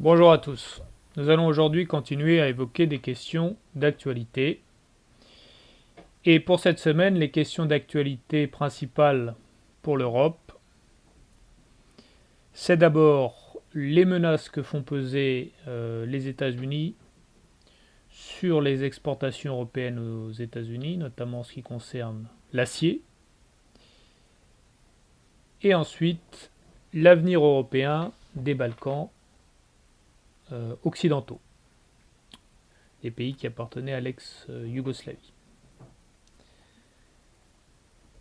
Bonjour à tous. Nous allons aujourd'hui continuer à évoquer des questions d'actualité. Et pour cette semaine, les questions d'actualité principales pour l'Europe, c'est d'abord les menaces que font peser les États-Unis sur les exportations européennes aux États-Unis, notamment en ce qui concerne l'acier. Et ensuite, l'avenir européen des Balkans occidentaux, les pays qui appartenaient à l'ex-Yougoslavie.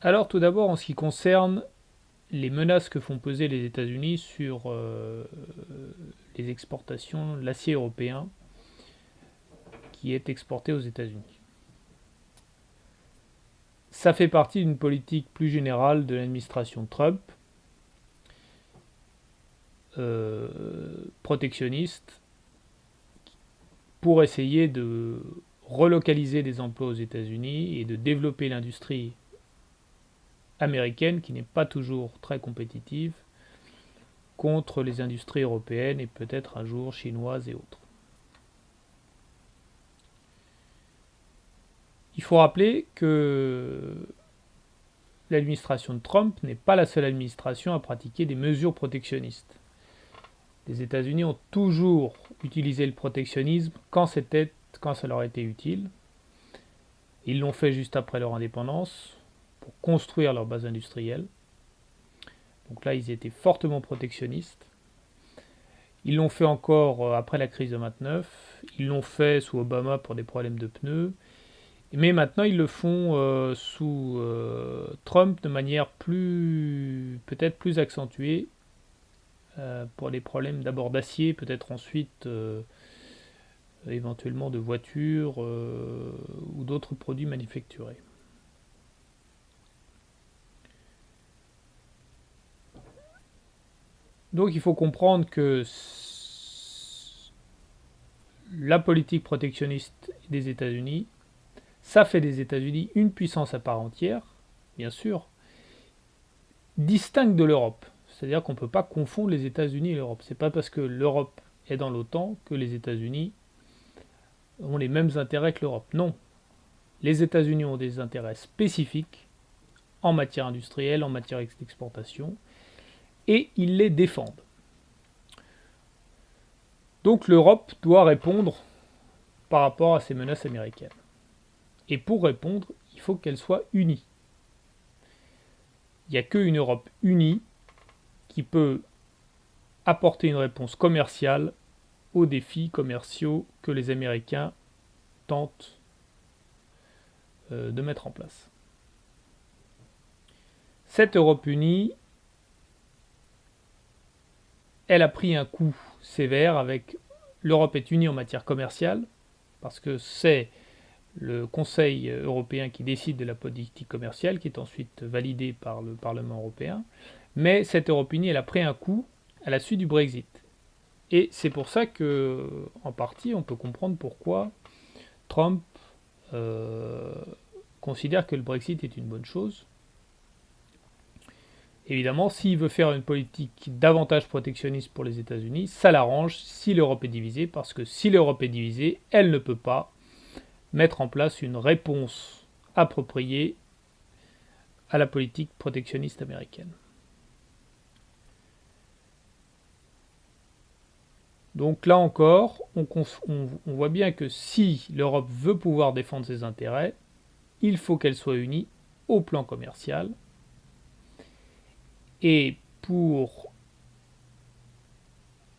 Alors tout d'abord en ce qui concerne les menaces que font peser les États-Unis sur les exportations de l'acier européen qui est exporté aux États-Unis. Ça fait partie d'une politique plus générale de l'administration Trump, protectionniste, pour essayer de relocaliser des emplois aux États-Unis et de développer l'industrie américaine, qui n'est pas toujours très compétitive, contre les industries européennes et peut-être un jour chinoises et autres. Il faut rappeler que l'administration de Trump n'est pas la seule administration à pratiquer des mesures protectionnistes. Les États-Unis ont toujours utilisé le protectionnisme quand ça leur était utile. Ils l'ont fait juste après leur indépendance pour construire leur base industrielle. Donc là, ils étaient fortement protectionnistes. Ils l'ont fait encore après la crise de 29. Ils l'ont fait sous Obama pour des problèmes de pneus. Mais maintenant, ils le font sous Trump de manière peut-être plus accentuée pour les problèmes d'abord d'acier, peut-être ensuite éventuellement de voitures ou d'autres produits manufacturés. Donc il faut comprendre que la politique protectionniste des États-Unis, ça fait des États-Unis une puissance à part entière, bien sûr, distincte de l'Europe. C'est-à-dire qu'on ne peut pas confondre les États-Unis et l'Europe. C'est pas parce que l'Europe est dans l'OTAN que les États-Unis ont les mêmes intérêts que l'Europe. Non. Les États-Unis ont des intérêts spécifiques en matière industrielle, en matière d'exportation, et ils les défendent. Donc l'Europe doit répondre par rapport à ces menaces américaines. Et pour répondre, il faut qu'elle soit unie. Il n'y a qu'une Europe unie qui peut apporter une réponse commerciale aux défis commerciaux que les Américains tentent de mettre en place. Cette Europe unie, elle a pris un coup sévère avec l'Europe est unie en matière commerciale, parce que c'est le Conseil européen qui décide de la politique commerciale, qui est ensuite validée par le Parlement européen. Mais cette Europe unie, elle a pris un coup à la suite du Brexit. Et c'est pour ça que, en partie, on peut comprendre pourquoi Trump considère que le Brexit est une bonne chose. Évidemment, s'il veut faire une politique davantage protectionniste pour les États-Unis, ça l'arrange si l'Europe est divisée, parce que si l'Europe est divisée, elle ne peut pas mettre en place une réponse appropriée à la politique protectionniste américaine. Donc là encore, on voit bien que si l'Europe veut pouvoir défendre ses intérêts, il faut qu'elle soit unie au plan commercial. Et pour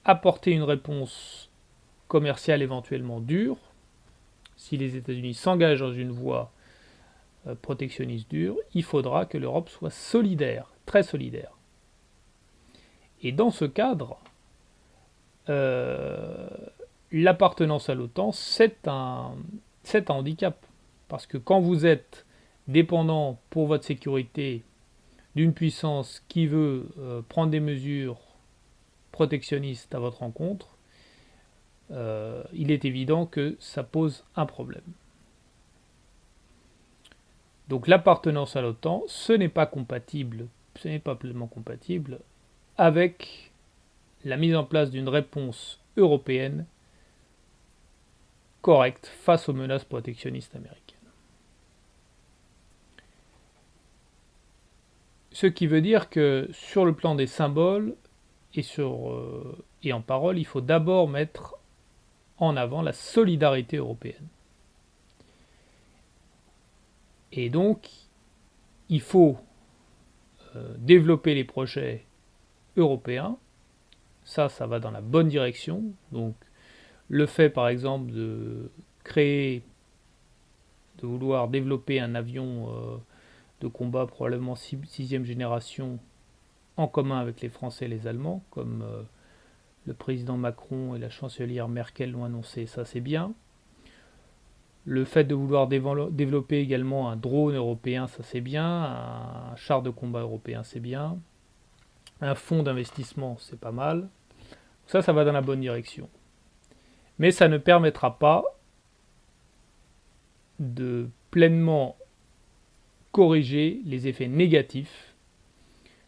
apporter une réponse commerciale éventuellement dure, si les États-Unis s'engagent dans une voie protectionniste dure, il faudra que l'Europe soit solidaire, très solidaire. Et dans ce cadre, l'appartenance à l'OTAN, c'est un handicap. Parce que quand vous êtes dépendant pour votre sécurité d'une puissance qui veut prendre des mesures protectionnistes à votre encontre, il est évident que ça pose un problème. Donc l'appartenance à l'OTAN, ce n'est pas pleinement compatible avec la mise en place d'une réponse européenne correcte face aux menaces protectionnistes américaines. Ce qui veut dire que sur le plan des symboles et en parole, il faut d'abord mettre en avant la solidarité européenne. Et donc, il faut développer les projets européens. Ça va dans la bonne direction. Donc, le fait, par exemple, de vouloir développer un avion de combat probablement 6e génération en commun avec les Français et les Allemands, comme le président Macron et la chancelière Merkel l'ont annoncé, ça c'est bien. Le fait de vouloir développer également un drone européen, ça c'est bien. Un char de combat européen, c'est bien. Un fonds d'investissement, c'est pas mal. Ça va dans la bonne direction. Mais ça ne permettra pas de pleinement corriger les effets négatifs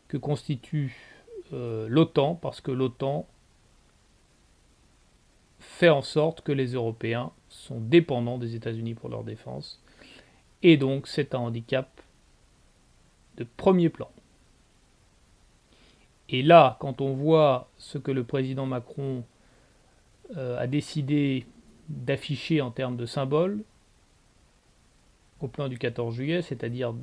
que constitue l'OTAN, parce que l'OTAN fait en sorte que les Européens sont dépendants des États-Unis pour leur défense, et donc c'est un handicap de premier plan. Et là, quand on voit ce que le président Macron a décidé d'afficher en termes de symboles au plan du 14 juillet, c'est-à-dire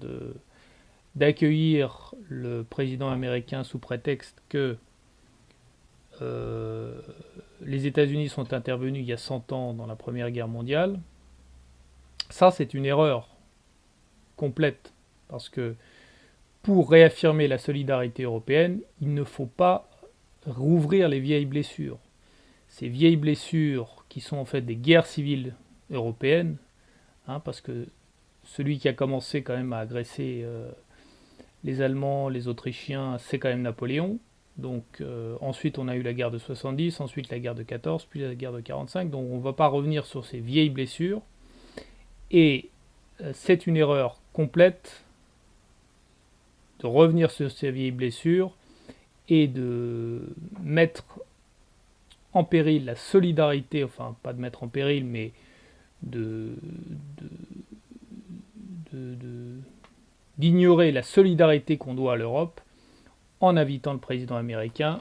d'accueillir le président américain sous prétexte que les États-Unis sont intervenus il y a 100 ans dans la Première Guerre mondiale, ça c'est une erreur complète, parce que pour réaffirmer la solidarité européenne, il ne faut pas rouvrir les vieilles blessures. Ces vieilles blessures qui sont en fait des guerres civiles européennes, parce que celui qui a commencé quand même à agresser les Allemands, les Autrichiens, c'est quand même Napoléon. Donc ensuite on a eu la guerre de 70, ensuite la guerre de 14, puis la guerre de 45. Donc on ne va pas revenir sur ces vieilles blessures. Et c'est une erreur complète de revenir sur ces vieilles blessures et de mettre en péril la solidarité, enfin pas de mettre en péril, mais d'ignorer la solidarité qu'on doit à l'Europe en invitant le président américain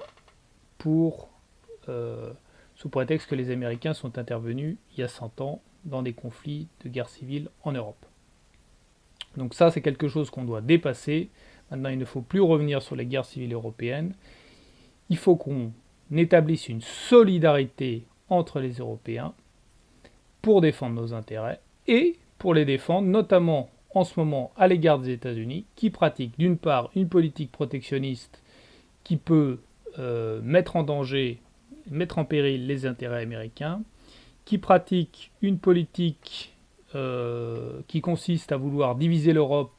sous prétexte que les Américains sont intervenus il y a 100 ans dans des conflits de guerre civile en Europe. Donc ça, c'est quelque chose qu'on doit dépasser. Maintenant, il ne faut plus revenir sur les guerres civiles européennes. Il faut qu'on établisse une solidarité entre les Européens pour défendre nos intérêts et pour les défendre, notamment en ce moment à l'égard des États-Unis, qui pratiquent d'une part une politique protectionniste qui peut mettre en danger, mettre en péril les intérêts américains, qui pratiquent une politique qui consiste à vouloir diviser l'Europe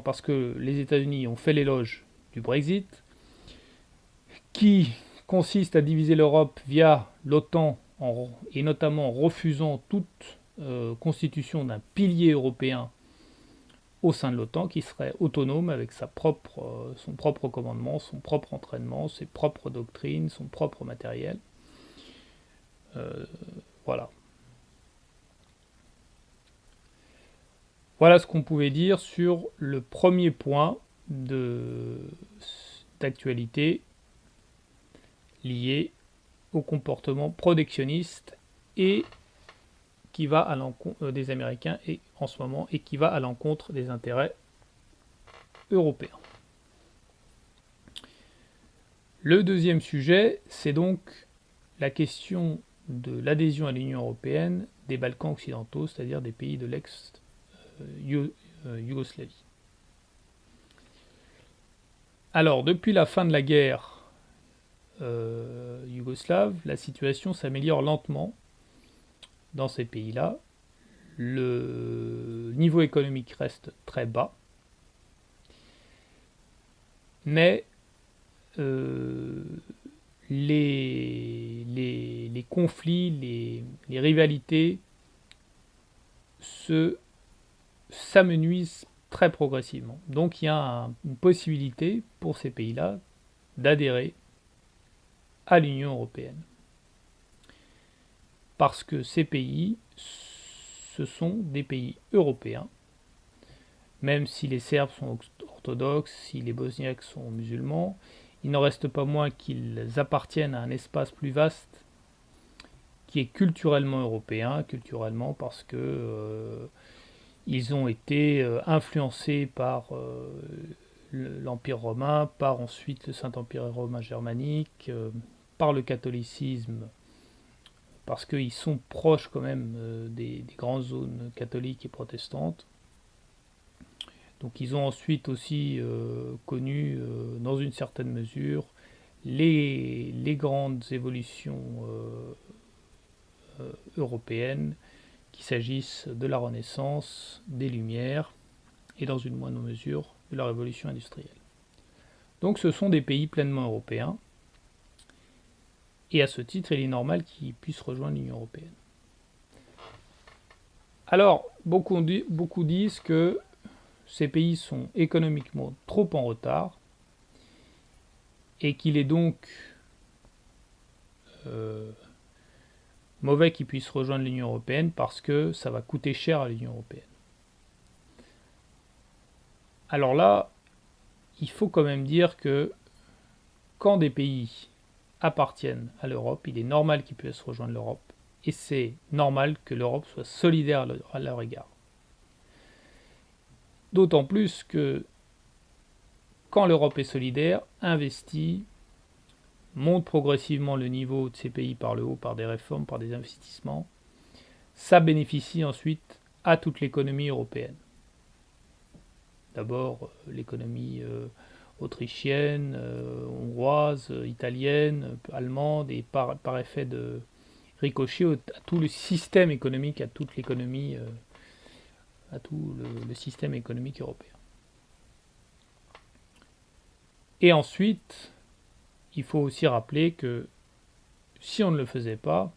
parce que les États-Unis ont fait l'éloge du Brexit, qui consiste à diviser l'Europe via l'OTAN et notamment en refusant toute constitution d'un pilier européen au sein de l'OTAN qui serait autonome avec son propre commandement, son propre entraînement, ses propres doctrines, son propre matériel. Voilà. Voilà ce qu'on pouvait dire sur le premier point d'actualité lié au comportement protectionniste et qui va à l'encontre des Américains en ce moment et qui va à l'encontre des intérêts européens. Le deuxième sujet, c'est donc la question de l'adhésion à l'Union européenne des Balkans occidentaux, c'est-à-dire des pays de l'ex-Yougoslavie. Alors, depuis la fin de la guerre yougoslave, la situation s'améliore lentement dans ces pays-là. Le niveau économique reste très bas, mais les conflits, les rivalités s'amenuisent très progressivement. Donc il y a une possibilité pour ces pays-là d'adhérer à l'Union européenne. Parce que ces pays, ce sont des pays européens, même si les Serbes sont orthodoxes, si les Bosniaques sont musulmans, il n'en reste pas moins qu'ils appartiennent à un espace plus vaste qui est culturellement européen, culturellement parce que ils ont été influencés par l'Empire romain, par ensuite le Saint-Empire romain germanique, par le catholicisme, parce qu'ils sont proches quand même des grandes zones catholiques et protestantes. Donc ils ont ensuite aussi connu, dans une certaine mesure, les grandes évolutions européennes, qu'il s'agisse de la Renaissance, des Lumières, et dans une moindre mesure, de la Révolution industrielle. Donc ce sont des pays pleinement européens, et à ce titre, il est normal qu'ils puissent rejoindre l'Union européenne. Alors, beaucoup disent que ces pays sont économiquement trop en retard, et qu'il est donc mauvais qu'ils puissent rejoindre l'Union européenne parce que ça va coûter cher à l'Union européenne. Alors là, il faut quand même dire que quand des pays appartiennent à l'Europe, il est normal qu'ils puissent rejoindre l'Europe, et c'est normal que l'Europe soit solidaire à leur égard. D'autant plus que quand l'Europe est solidaire, investit, monte progressivement le niveau de ces pays par le haut, par des réformes, par des investissements, ça bénéficie ensuite à toute l'économie européenne. D'abord l'économie autrichienne, hongroise, italienne, allemande, et par effet de ricochet à tout le système économique, à toute l'économie, à tout le système économique européen. Et ensuite, il faut aussi rappeler que si on ne le faisait pas,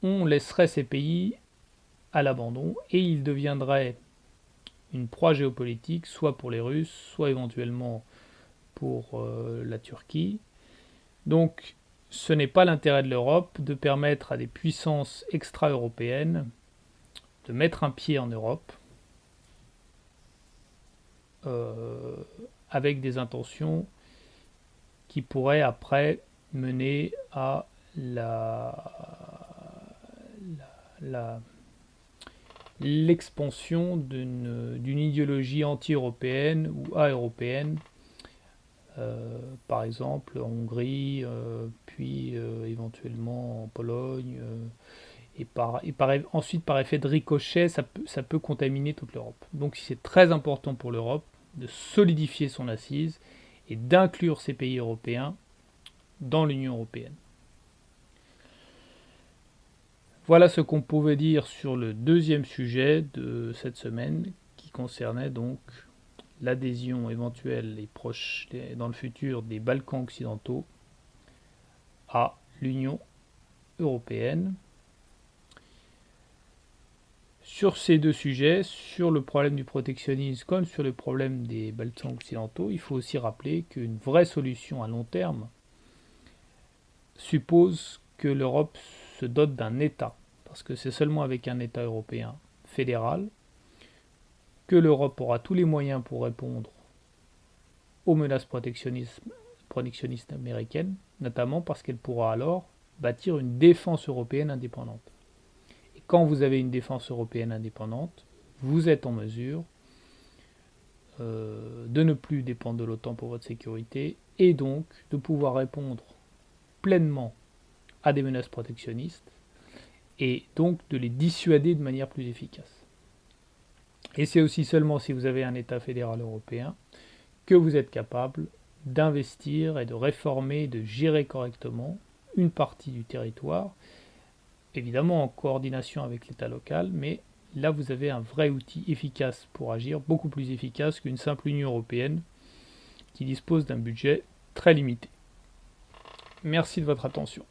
on laisserait ces pays à l'abandon et ils deviendraient une proie géopolitique, soit pour les Russes, soit éventuellement pour la Turquie. Donc ce n'est pas l'intérêt de l'Europe de permettre à des puissances extra-européennes de mettre un pied en Europe avec des intentions qui pourraient après mener à l'expansion d'une idéologie anti-européenne ou a-européenne, par exemple en Hongrie, puis éventuellement en Pologne, ensuite par effet de ricochet, ça peut contaminer toute l'Europe. Donc c'est très important pour l'Europe de solidifier son assise et d'inclure ces pays européens dans l'Union européenne. Voilà ce qu'on pouvait dire sur le deuxième sujet de cette semaine, qui concernait donc l'adhésion éventuelle et proche dans le futur des Balkans occidentaux à l'Union européenne. Sur ces deux sujets, sur le problème du protectionnisme comme sur le problème des Balkans occidentaux, il faut aussi rappeler qu'une vraie solution à long terme suppose que l'Europe se dote d'un État, parce que c'est seulement avec un État européen fédéral que l'Europe aura tous les moyens pour répondre aux menaces protectionnistes américaines, notamment parce qu'elle pourra alors bâtir une défense européenne indépendante. Et quand vous avez une défense européenne indépendante, vous êtes en mesure de ne plus dépendre de l'OTAN pour votre sécurité et donc de pouvoir répondre pleinement à des menaces protectionnistes et donc de les dissuader de manière plus efficace. Et c'est aussi seulement si vous avez un État fédéral européen que vous êtes capable d'investir et de réformer, de gérer correctement une partie du territoire, évidemment en coordination avec l'État local, mais là vous avez un vrai outil efficace pour agir, beaucoup plus efficace qu'une simple Union européenne qui dispose d'un budget très limité. Merci de votre attention.